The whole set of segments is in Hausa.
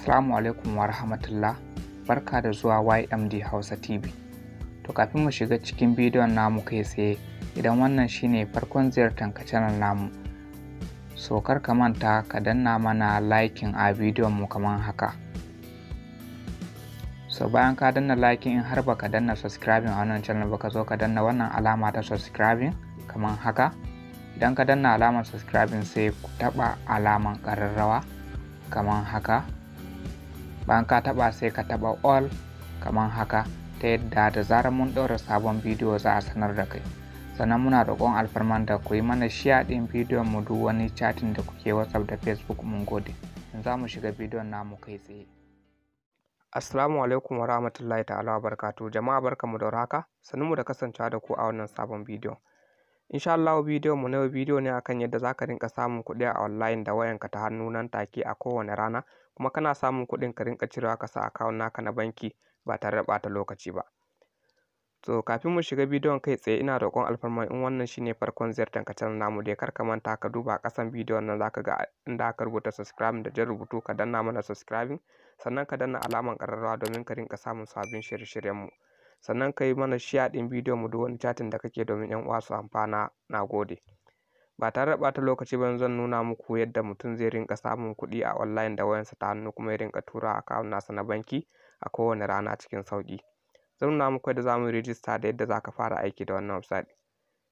Assalamu alaikum wa rahmatullah, barka da zuwa Y.M.D Hausa TV. To kafin mu shiga cikin bidiyon namu kai tsaye, idan wannan shine farkon ziyartar ka channel namu, so kar ka manta ka danna mana liking a bidiyon mu kamar haka. So bayan ka danna liking, in har baka danna subscribing a wannan channel ba, ka zo ka danna wannan alama ta subscribing kamar haka. Idan ka danna alamar subscribing sai ku taba alaman ƙararrawa kamar haka. Bayan ka taba sai ka taba all kamar haka, ta yadda da zarar mun ɗaura sabon bidiyo za a sanar da kai. Sannan muna roƙon alfarman da ku yi mana share ɗin bidiyon mu, duk wani chatting da kuke WhatsApp da Facebook. Mun gode. Yanzu za mu shiga bidiyon namu kai tsaye. Assalamu alaikum wa rahmatullahi ta'ala wa barakatuh. Jama'a barkamu da warhaka, mu da kasancewa da ku a wannan sabon bidiyon. Insha Allah bidiyon mu na yau bidiyo ne akan yadda zaka rinka samun kuɗi a online da wayanka ta hannu nan take a kowane rana, kuma kana samun kuɗin ka rinka cirewa ka sa account naka na banki ba tare da ɓata lokaci ba. To kafin mu shiga bidiyon kai tsaye, ina roƙon alfarma in wannan shine farkon ziyartar ka channel namu dai, kar ka manta ka duba ƙasan bidiyon nan zaka ga inda aka rubuta subscribe da jan rubutu, ka danna mana subscribing, sannan ka danna alaman ƙararrawa domin ka rinka samun sabbin shirye-shiryen mu. Sannan ka yi mana share ɗin bidiyon mu, duk wani chatting da kake domin 'yan uwa su amfana. Na gode. Ba tare da ɓata lokaci ba, zan nuna muku yadda mutum zai rinka samun kuɗi a online da wayansa ta hannu, kuma ya rinka tura account nasa na banki a kowane rana cikin sauƙi. Zan nuna muku yadda za mu yi rijista da yadda za ka fara aiki da wannan website.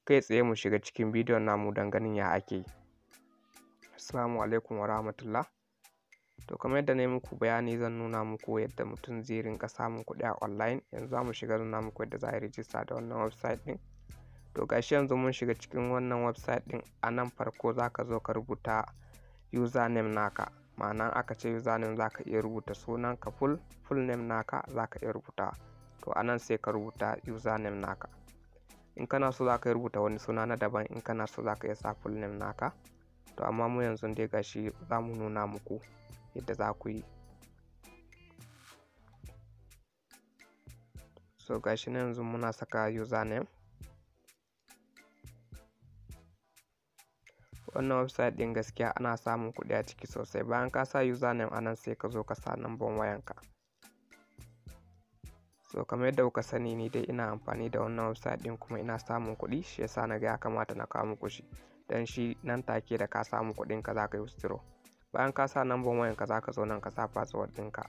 Kai tsaye mu shiga cikin bidiyon namu don ganin ya ake yi. Assalamu alaikum wa rahmatullah. To kamar yadda na yi muku bayani, zan nuna muku yadda mutum zai rinka samun kuɗi a online. Yanzu za mu shiga nuna muku yadda za a yi rijista da wannan website ɗin. To gashi yanzu mun shiga cikin wannan website ɗin. A nan farko za ka zo ka rubuta username naka, ma'ana aka ce username za ka iya rubuta sunanka full name naka za ka iya rubuta. To a nan sai ka rubuta username naka. In kana so za ka rubuta wani suna na daban, in kana so za ka iya sa full name naka. To amma mu yanzu dai gashi za mu nuna muku yadda za ku yi. So gashi na yanzu muna saka username. Wannan website ɗin gaskiya ana samun kuɗi a ciki sosai. Bayan ka sa username anan sai ka zo ka sa number wayanka. So kamar yadda kuka sani, ni dai ina amfani da wannan website ɗin kuma ina samun kuɗi, shi yasa na ga ya kamata na kawo muku shi. Dan shi nan take da ka samu kuɗin ka za ka yi withdraw. Bayan ka sa number wayanka za ka zo nan ka sa password ɗinka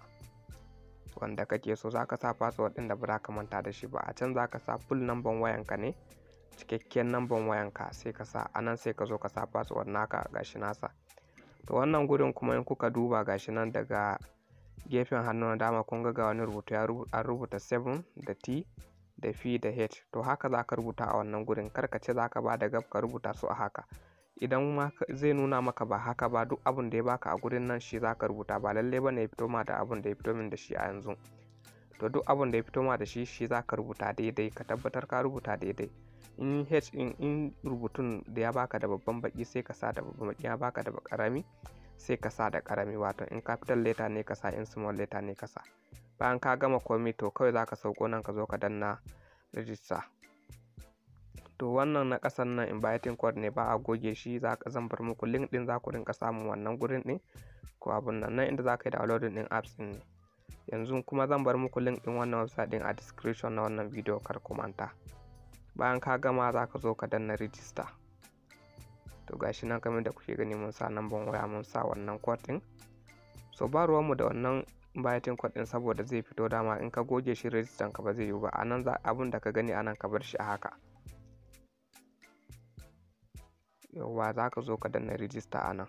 wanda kake so. Za ka sa password ɗin da ba za ka manta da shi ba. A can za ka sa full number wayanka ne, cikakken number wayanka sai ka sa. A nan sai ka zo ka sa password naka, gashi nasa. To wannan gurin kuma in kuka duba gashi nan daga gefen hannu na dama kun ga wani rubutu an rubuta 7 da T da F da H. To haka za ka rubuta a wannan gurin. Kar ka ce za ka ba da gab ka rubuta su a haka. Idan ma zai nuna maka ba haka ba, duk abin da ya baka a gurin nan shi za ka rubuta. Ba lalle ba ne ya fito ma da abin da ya fito min da shi a yanzu. To duk abin da ya fito ma da shi za ka rubuta daidai. Ka tabbatar ka rubuta daidai. In H in rubutun da ya baka da babban baki sai ka sa da babban baki, ya baka da karami sai ka sa da karami. Wato in capital letter ne ka sa, in small letter ne ka sa. Bayan ka gama komai, to kawai za ka sauko nan ka zo ka danna register. To wannan na ƙasan nan inviting code ne, ba a goge shi. Zan bar muku link ɗin, za ku rinka samun wannan gurin ɗin ko abun nan inda za ka yi downloading ɗin apps ɗin ne. Yanzu kuma zan bar muku link ɗin wannan website ɗin a description na wannan video, kar ku manta. Bayan ka gama za ka zo ka danna register. To gashi nan kamar da kuke gani, mun sa number waya, mun sa wannan code ɗin. So ba ruwanmu da wannan inviting code ɗin saboda zai fito dama. In ka goge shi register ka ba zai yiwu ba. A nan abun da ka gani a nan ka bar shi a haka. Yauwa za ka zo ka danna register a nan.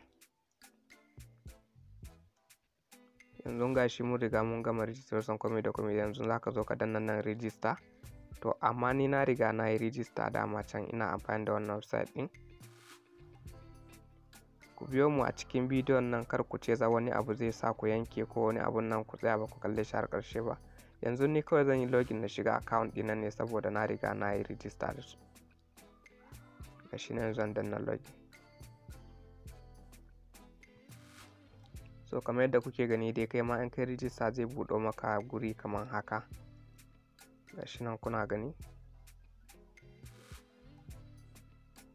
Yanzu gashi mun riga mun gama registration komai da komai. Yanzu za ka zo ka danna nan register. To amma ni na riga na yi register dama can, ina amfani da wannan website ɗin. Ku biyo mu a cikin bidiyon nan, kar ku ce za wani abu zai sa ku yanke ko wani abun nan ku tsaya ba ku kalle shi har ƙarshe ba. Yanzu ni kawai zan yi login na shiga account ɗina ne saboda na riga na yi register da su. Gashi nan zan danna login. So kamar yadda kuke gani dai, kai ma in kai register zai buɗo maka guri kamar haka. Gashi nan kuna gani.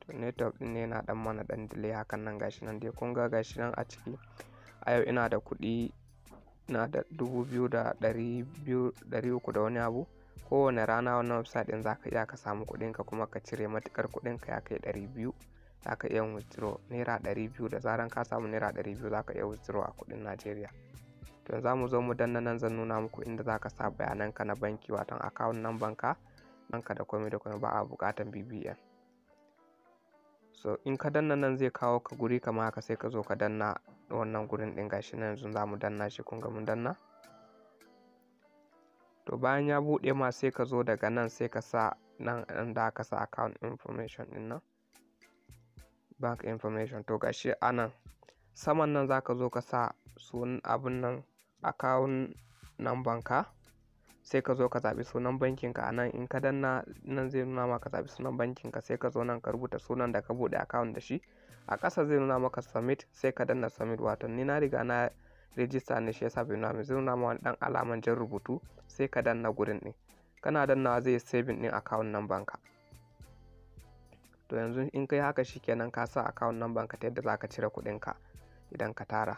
To network ɗin ne yana ɗan mana ɗan delay hakan nan. Gashi nan dai kun ga gashi nan a ciki. A yau ina da kuɗi na da 2,300 da wani abu. Kowane rana wannan website ɗin zaka iya ka samu kuɗinka kuma ka cire matukar kuɗinka ya kai 200. Zaka iya withdraw naira 200 da zaran ka samu naira 200 zaka iya withdraw a kuɗin Najeriya. To za mu zo mu danna nan, zan nuna muku inda zaka sa bayananka na banki, wato account number ka, nanka da komai da komai, ba a buƙatan BBN. So in ka danna nan zai kawo ka guri kamar haka, sai ka zo ka danna wannan gurin ɗin. Gashi nan yanzu za mu danna shi, kun ga mun danna. To bayan ya buɗe ma sai ka zo daga nan sai ka sa nan inda aka sa account information ɗin nan, bank information. To gashi anan saman nan zaka zo ka sa sunan abun nan, account number ka, sai ka zo ka zaɓi sunan bankin ka. Anan in ka danna nan zai nuna maka zaɓi sunan bankin ka, sai ka zo nan ka rubuta sunan da ka buɗe account da shi. A ƙasa zai nuna maka submit, sai ka danna submit. Wato ni na riga na register ne, shi yasa bai nuna min, zai nuna ma dan alaman jan rubutu, sai ka danna gurin ɗin. Kana dannawa zai saving ɗin account number ka. To yanzu in kai haka shikenan ka sa account number ka ta yadda zaka cire kuɗin ka idan ka tara.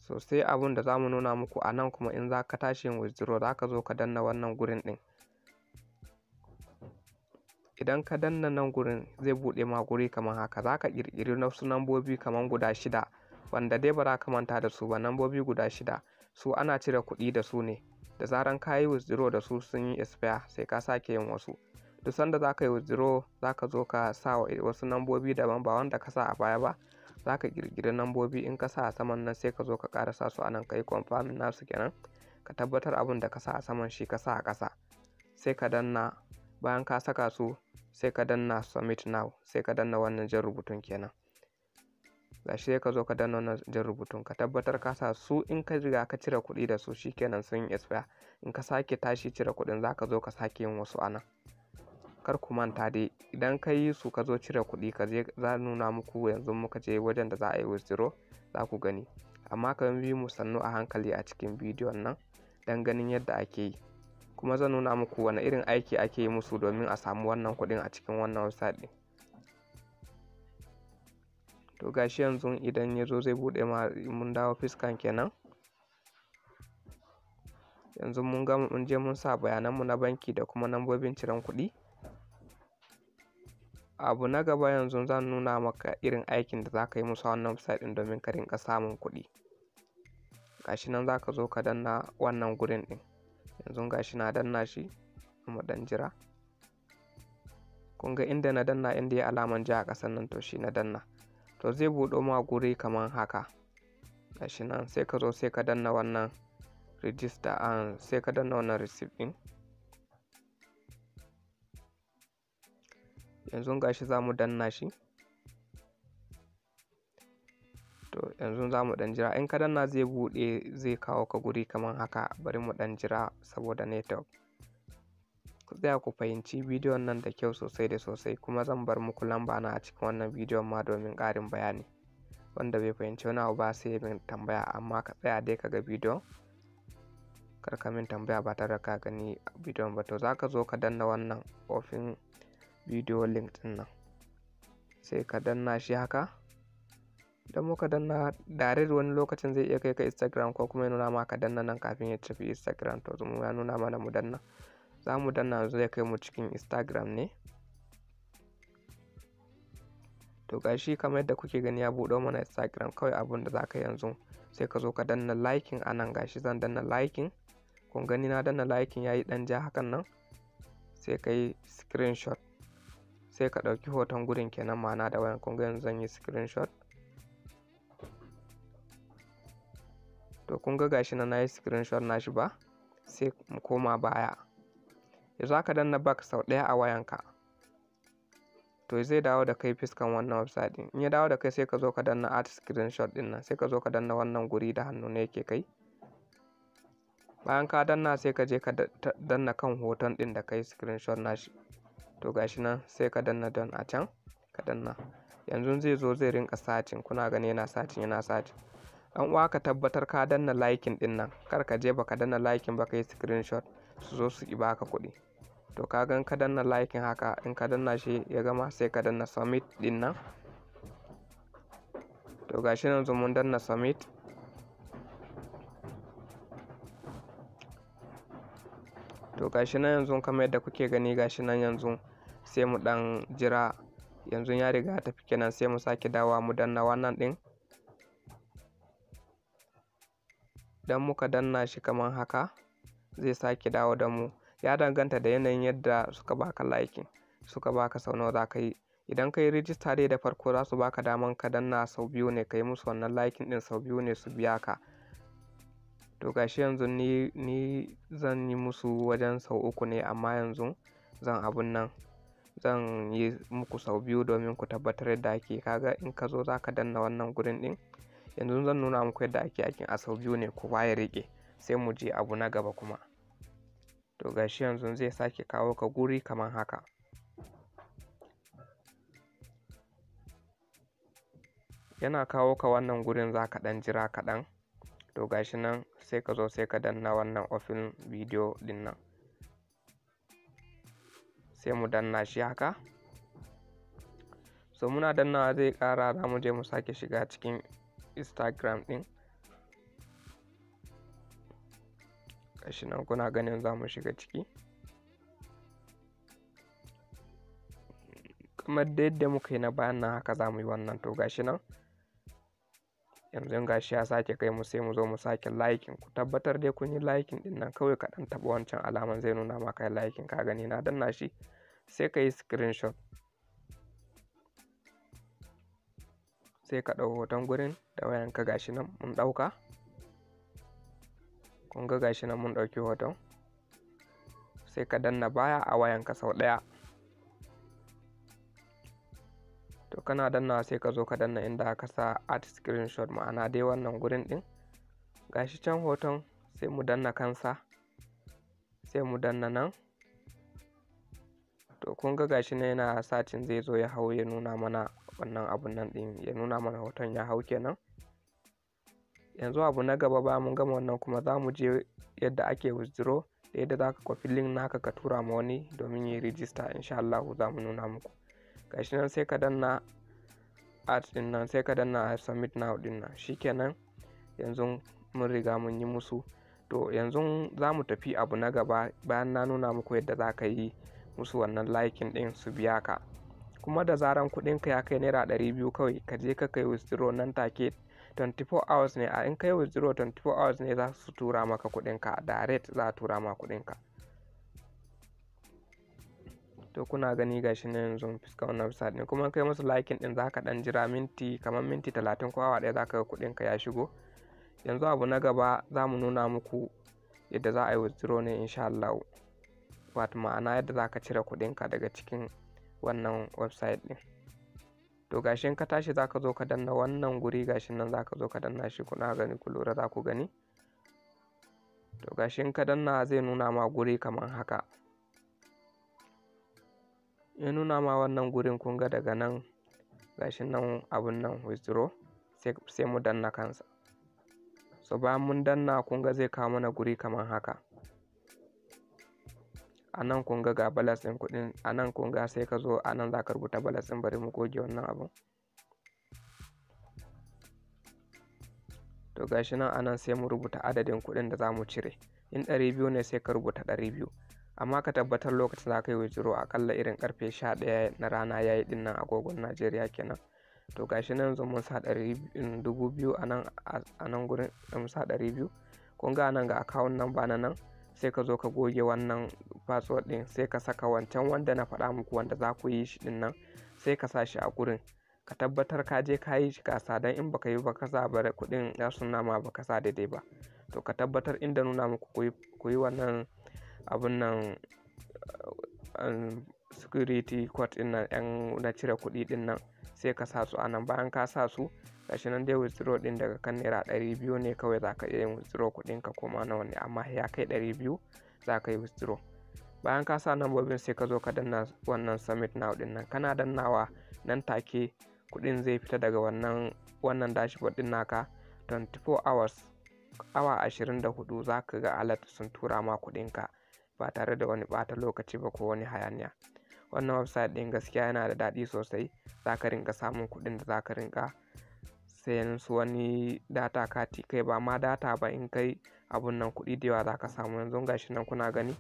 So sai abun da zamu nuna muku a nan kuma, in zaka tashi yin withdraw zaka zo ka danna wannan gurin ɗin. Idan ka danna nan gurin zai buɗe ma guri kamar haka. Zaka ƙirƙiri wasu nambobi kamar guda 6 wanda dai ba za ka manta da su ba. Nambobi guda 6 su ana cire kuɗi da su ne. Da zaran ka yi withdraw da su sun yi expire, sai ka sake yin wasu. Duk sanda za ka yi withdraw za ka zo ka sa wasu nambobi daban ba wanda ka sa a baya ba. Za ka ƙirƙiri nambobi, in ka sa a saman nan sai ka zo ka ƙara sa su a nan, ka yi confirm nasu kenan. Ka tabbatar abin da ka sa a saman shi ka sa a ƙasa. Sai ka danna, bayan ka saka su sai ka danna submit now, sai ka danna wannan jan rubutun kenan. Gashi sai ka zo ka danna wannan jan rubutun, ka tabbatar ka sa su. In ka riga ka cire kuɗi da su shikenan sun yi expire. In ka sake tashi cire kuɗin za ka zo ka sake yin wasu a nan. Kar ku manta dai, idan ka yi su ka zo cire kuɗi, ka je za nuna muku yanzu muka je wajen da za a yi withdraw za ku gani. Amma ka bi mu sannu a hankali a cikin bidiyon nan dan ganin yadda ake yi. Kuma zan nuna muku wani irin aiki ake yi musu domin a samu wannan kuɗin a cikin wannan website ɗin. To gashi yanzu idan ya zo zai buɗe ma, mun dawo fiskan kenan. Yanzu mun gama, mun je mun sa bayananmu na banki da kuma nambobin ciran kuɗi. Abu na gaba yanzu zan nuna maka irin aikin da za ka yi musu a wannan website ɗin domin ka rinƙa samun kuɗi. Gashi nan za ka zo ka danna wannan gurin ɗin. Yanzu gashi na danna shi, mu dan jira. Kun ga inda na danna, inda ya alaman ja a ƙasan nan, to shi na danna. To zai buɗo ma guri kamar haka. Gashi nan sai ka zo sai ka danna wannan register, sai ka danna wannan receipt ɗin. Yanzu gashi za mu danna shi. To yanzu za mu dan jira. In ka danna zai buɗe, zai kawo ka guri kamar haka. Bari mu dan jira saboda network. Ku tsaya ku fahimci bidiyon nan da kyau sosai da sosai, kuma zan bar muku lamba na a cikin wannan bidiyon ma domin ƙarin bayani. Wanda bai fahimci wani abu ba sai min tambaya, amma ka tsaya dai ka ga bidiyon. Kar ka min tambaya ba tare da ka gani bidiyon ba. To za ka zo ka danna wannan open video link ɗin nan, sai ka danna shi haka. Idan muka danna direct, wani lokacin zai iya kai ka Instagram, ko kuma ya nuna ma ka danna nan kafin ya tafi Instagram. To mu ya nuna mana mu danna. Za mu danna yanzu zai kai mu cikin Instagram ne. To gashi kamar yadda kuke gani ya buɗo mana Instagram. Kawai abun da za ka yanzu sai ka zo ka danna liking a nan. Gashi zan danna liking. Kun gani na danna liking yayi ɗan ja hakan nan. Sai ka yi screenshot, sai ka ɗauki hoton gurin kenan, ma'ana da wayan. Kun ga yanzu zan yi screenshot. To kun ga gashi na yi screenshot na shi ba. Sai mu koma baya. Yanzu aka danna back sau ɗaya a wayanka, to zai dawo da kai fiskan wannan website ɗin. In ya dawo da kai sai ka zo ka danna add screenshot ɗin nan, sai ka zo ka danna wannan guri da hannu ne yake kai. Bayan ka danna sai ka je ka danna kan hoton ɗin da kai screenshot nashi. To gashi nan sai ka danna don a can, ka danna. Yanzu zai zo zai rinka searching. Kuna gani yana searching, yana searching. Dan uwa ka tabbatar ka danna liking ɗin nan. Kar ka je baka danna liking ba, ka yi screenshot su zo su ki baka kuɗi. To ka gan ka danna liking haka, in ka danna shi ya gama sai ka danna submit ɗin nan. To gashi yanzu mun danna submit. To gashi nan yanzu kamar yadda kuke gani, gashi nan yanzu sai mu dan jira. Yanzu ya riga ya tafi kenan, sai mu sake dawowa mu danna wannan din. Dan muka danna shi kamar haka zai sake dawo da mu. Ya danganta da yanayin yadda suka baka liking, suka baka sau nawa za ka yi. Idan ka yi rijista dai da farko za su baka daman ka danna sau biyu ne, ka yi musu wannan liking din sau biyu ne su biya ka. To gashi yanzu ni zan yi musu wajen sau uku ne, amma yanzu zan yi muku sau biyu domin ku tabbatar yadda ake. Kaga in ka zo za ka danna wannan gurin din. Yanzu zan nuna muku yadda ake aikin a sau biyu ne, kowa ya riƙe, sai mu je abu na gaba kuma. To gashi yanzu zai sake kawo ka guri kamar haka. Yana kawo ka wannan gurin za ka ɗan jira kaɗan. To gashi nan sai ka zo sai ka danna wannan open video din nan. Sai mu danna shi haka. So muna dannawa zai ƙara, za mu je mu sake shiga cikin Instagram din. Gashi nan kuna ganin za mu shiga ciki. Kamar da yadda muka yi na bayan nan haka za mu yi wannan. To gashi nan yanzu gashi ya sake kai mu, sai mu zo mu sake liking. Ku tabbatar dai kun yi liking din nan, kawai ka ɗan taɓa wancan alaman zai nuna maka yi liking. Ka gani na danna shi, sai ka yi screenshot, sai ka ɗau hoton gurin da wayanka. Gashi nan mun ɗauka, kun ga gashi nan mun ɗauki hoton. Sai ka danna baya a wayanka sau ɗaya. To kana dannawa sai ka zo ka danna inda aka sa add screenshot, ma'ana dai wannan gurin din. Gashi can hoton, sai mu danna kansa, sai mu danna nan. To kun ga gashi nan yana satin zai zo ya hau ya nuna mana wannan abun nan din, ya nuna mana hoton ya hau kenan. Yanzu abu na gaba ba mun gama wannan kuma za mu je yadda ake withdraw, da yadda za ka copy link naka ka tura ma wani domin yi register. Insha Allah za mu nuna muku. Gashi nan sai ka danna add din nan, sai ka danna submit now din nan. Shikenan yanzu mun riga mun yi musu. To yanzu za mu tafi abu na gaba, bayan na nuna muku yadda za ka yi musu wannan liking din su biya ka. Kuma da zaran kuɗinka ya kai naira 200 kawai, ka je ka kai withdraw nan take. 24 hours ne, a in kai withdraw 24 hours ne za su tura maka kuɗinka direct, za a tura ma kuɗinka. To kuna gani gashi nan yanzu fuska wannan website ne. Kuma kai musu liking din za ka ɗan jira kamar minti 30 ko awa ɗaya, za ka ga kuɗinka ya shigo. Yanzu abu na gaba za mu nuna muku yadda za a yi withdraw ne insha Allah. Wato ma'ana yadda za ka cire kuɗinka daga cikin wannan website din. To gashi in ka tashi za ka zo ka danna wannan guri, gashi nan za ka zo ka danna shi. Kuna gani, ku lura za ku gani. To gashi in ka danna zai nuna ma guri kamar haka. Ya nuna ma wannan gurin, kun ga daga nan gashi nan abun nan withdraw, sai mu danna kansa. So bayan mun danna, kun ga zai kawo mana guri kamar haka. A nan kun ga balance ɗin kuɗin, a nan kun ga sai ka zo a nan za ka rubuta balance ɗin. Bari mu goge wannan abun. To gashi nan a nan sai mu rubuta adadin kuɗin da za mu cire. In 200 ne sai ka rubuta 200. Amma ka tabbatar lokacin za ka yi withdraw akalla irin karfe 11 na rana yayi din nan, agogon Najeriya kenan. To gashi nan yanzu mun sa 2,000 a nan gurin, mun sa 200. Kun ga nan ga account number na nan, sai ka zo ka goge wannan password din, sai ka saka wancan wanda na faɗa muku wanda za ku yi shi din nan, sai ka sa shi a gurin. Ka tabbatar ka je ka yi shi kasa, dan in baka yi ba ka sa bare kuɗin ya suna ma baka sa daidai ba. To ka tabbatar inda nuna muku ku yi wannan abun nan security code din nan, yan na cire kuɗi din nan, sai ka sa su a nan. Bayan ka sa su, gashi nan dai withdraw din daga kan naira 200 ne kawai za ka iya yin withdraw kuɗinka, kuma nawa ne, amma ya kai 200 za ka yi withdraw. Bayan ka sa nambobin sai ka zo ka danna wannan submit now din nan. Kana dannawa nan take kuɗin zai fita daga wannan dashboard din naka. 24 hours, awa 24 za ka ga alert sun tura ma kuɗinka ba tare da wani ɓata lokaci ba ko wani hayaniya. Wannan website din gaskiya yana da daɗi sosai. Za ka rinka samun kuɗin da za ka rinka sayan su wani data kati, kai ba ma data ba, in kai abun nan kuɗi da yawa za ka samu. Yanzu gashi nan kuna gani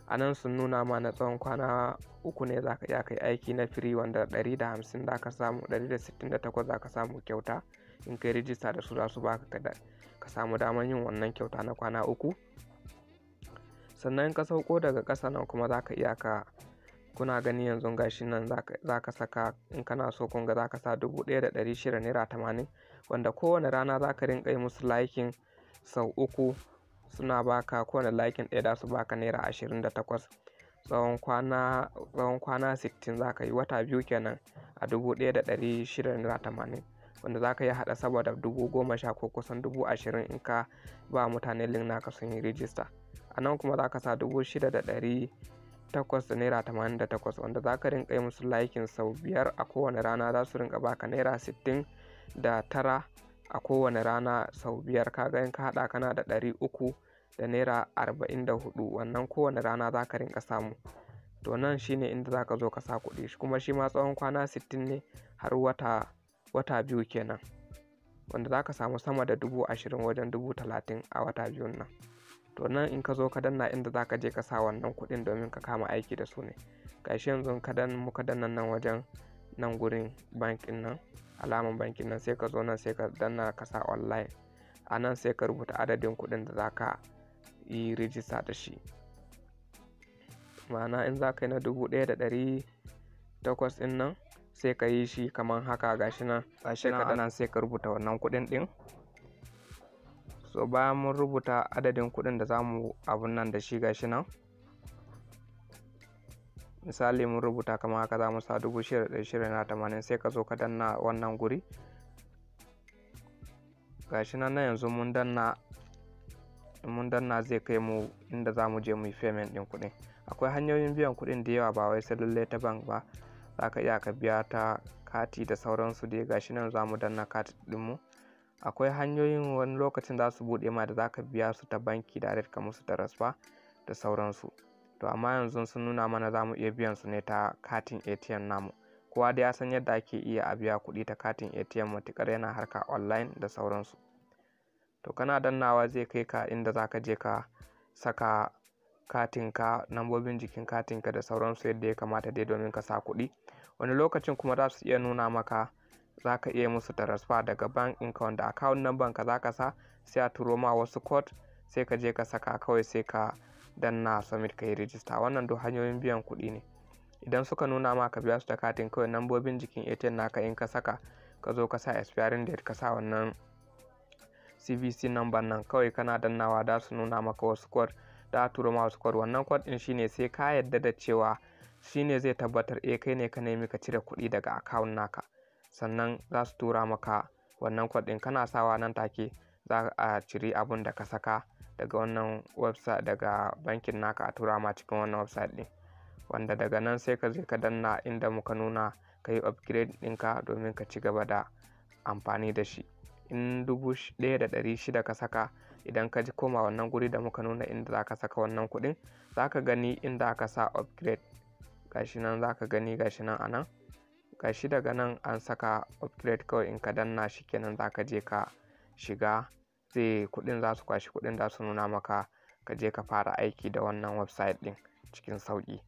a nan sun nuna ma na tsawon kwana 3 ne za ka iya kai aiki na free, wanda 150 za ka samu, 168 za ka samu kyauta in kai rijista da su, za su baka ka samu damar yin wannan kyauta na kwana 3. Sannan ka sauko daga ƙasa nan kuma za ka iya kuna gani yanzu gashi nan za ka saka, in kana so kun ga za ka sa 1,600 naira 80, wanda kowane rana za ka rinƙa yi musu liking sau 3, suna baka kowane liking ɗaya da su baka naira 28. tsawon kwana 60 za ka yi, wata 2 kenan a 1,600 naira 80, wanda za ka yi haɗa saboda 10,000 ko kusan 20,000 in ka ba mutane link naka sun yi rijista. A nan kuma za ka sa 6,800 naira 88, wanda za ka rinƙa yi musu liking sau 5 a kowane rana, za su rinƙa baka naira 69 a kowane rana sau 5. Kaga in ka haɗa kana da 300 da naira 44, wannan kowane rana za ka rinƙa samu. To nan shine inda za ka zo ka sa kuɗi, kuma shi ma tsawon kwana 60 ne har wata 2 kenan, wanda za ka samu sama da 20,000 wajen 30,000 a wata 2 nan. To nan in ka zo ka danna inda za ka je ka sa wannan kuɗin domin ka kama aiki da su ne. Gashi yanzu muka danna nan wajen nan gurin bankin nan, alaman bankin nan, sai ka zo nan sai ka danna ka sa online. A nan sai ka rubuta adadin kuɗin da za ka yi rijista da shi. Ma'ana in za ka yi na 1,800 ɗin nan sai ka yi shi kamar haka, gashi nan a nan sai ka rubuta wannan kuɗin ɗin. So bayan mun rubuta adadin kuɗin da za mu abun nan da shi, gashi nan misali mun rubuta kamar haka, za mu sa 6,680, sai ka zo ka danna wannan guri. Gashi nan yanzu mun danna zai kai mu inda za mu je mu yi payment ɗin kuɗin. Akwai hanyoyin biyan kuɗin da yawa, ba wai sai lallai ta bank ba, za ka iya ka biya ta kati da sauransu dai. Gashi nan za mu danna kati ɗinmu. Akwai hanyoyin wani lokacin za su buɗe ma da za ka biya su ta banki direct, ka musu transfer da sauransu. To amma yanzu sun nuna mana za mu iya biyan su ne ta katin ATM namu. Kowa da ya san yadda ake iya a biya kuɗi ta katin ATM matuƙar yana harka online da sauransu. To kana dannawa zai kai ka inda za ka je ka saka katinka, lambobin jikin katinka da sauransu yadda ya kamata dai domin ka sa kuɗi. Wani lokacin kuma za su iya nuna maka za ka iya musu transfer daga bank ɗinka, wanda account number ka za ka sa, sai a turo ma wasu code, sai ka je ka saka kawai, sai ka danna submit ka yi rijista. Wannan duk hanyoyin biyan kuɗi ne. Idan suka nuna ma ka biya su da katin, kawai lambobin jikin ATM naka in ka saka, ka zo ka sa expiring date, ka sa wannan CVC number nan, kawai kana dannawa da su nuna maka wasu code, da a turo ma wasu code. Wannan code ɗin shine sai ka yadda da cewa shine zai tabbatar kai ne ka nemi ka cire kuɗi daga account naka, sannan za su tura maka wannan code ɗin. Kana sawa nan take za a ciri abun da ka saka daga wannan website, daga bankin naka, a tura ma cikin wannan website ɗin, wanda daga nan sai ka je ka danna inda muka nuna ka yi upgrade ɗinka domin ka ci gaba da amfani da shi. In 1,600 ka saka, idan ka ji koma wannan guri da muka nuna inda za ka saka wannan kuɗin, za ka gani inda aka sa upgrade. Gashi nan za ka gani, gashi nan a nan, gashi daga nan an saka upgrade. Kawai in ka danna shi kenan za ka je ka shiga, sai kuɗin za su kwashi kuɗin, za su nuna maka ka je ka fara aiki da wannan website ɗin cikin sauƙi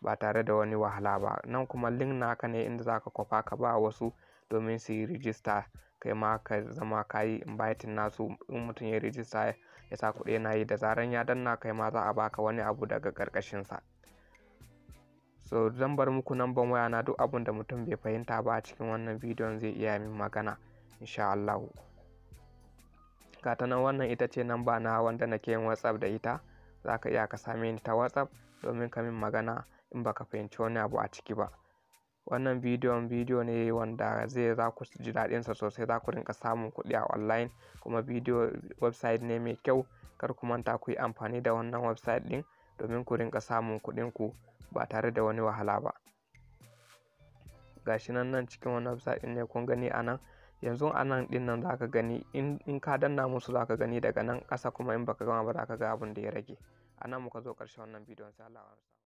ba tare da wani wahala ba. Nan kuma link naka ne inda za ka kwafa ka ba wasu domin su yi rijista, kai ma ka zama ka yi inviting nasu. In mutum ya yi rijista ya sa kuɗi yana yi, da zaran ya danna kai ma za a baka wani abu daga ƙarƙashinsa. So zan bar muku number waya na, duk abun da mutum bai fahimta ba a cikin wannan bidiyon zai iya min magana insha Allah. Ga ta nan, wannan ita ce number na wanda nake yin WhatsApp da ita. Za ka iya ka same ni ta WhatsApp domin ka min magana in baka fahimci wani abu a ciki ba. Wannan bidiyo ne wanda za ku ji daɗinsa sosai, za ku rinka samun kuɗi a online, kuma website ne mai kyau. Kar ku manta ku yi amfani da wannan website ɗin domin ku rinka samun kuɗin ku ba tare da wani wahala ba. Gashi nan cikin wannan website ɗin ne kun gani a nan. Yanzu a nan ɗin nan za ka gani, in ka danna musu za ka gani daga nan ƙasa, kuma in baka gama ba za ka ga abin da ya rage. A nan muka zo ƙarshen wannan bidiyon, sai Allah ya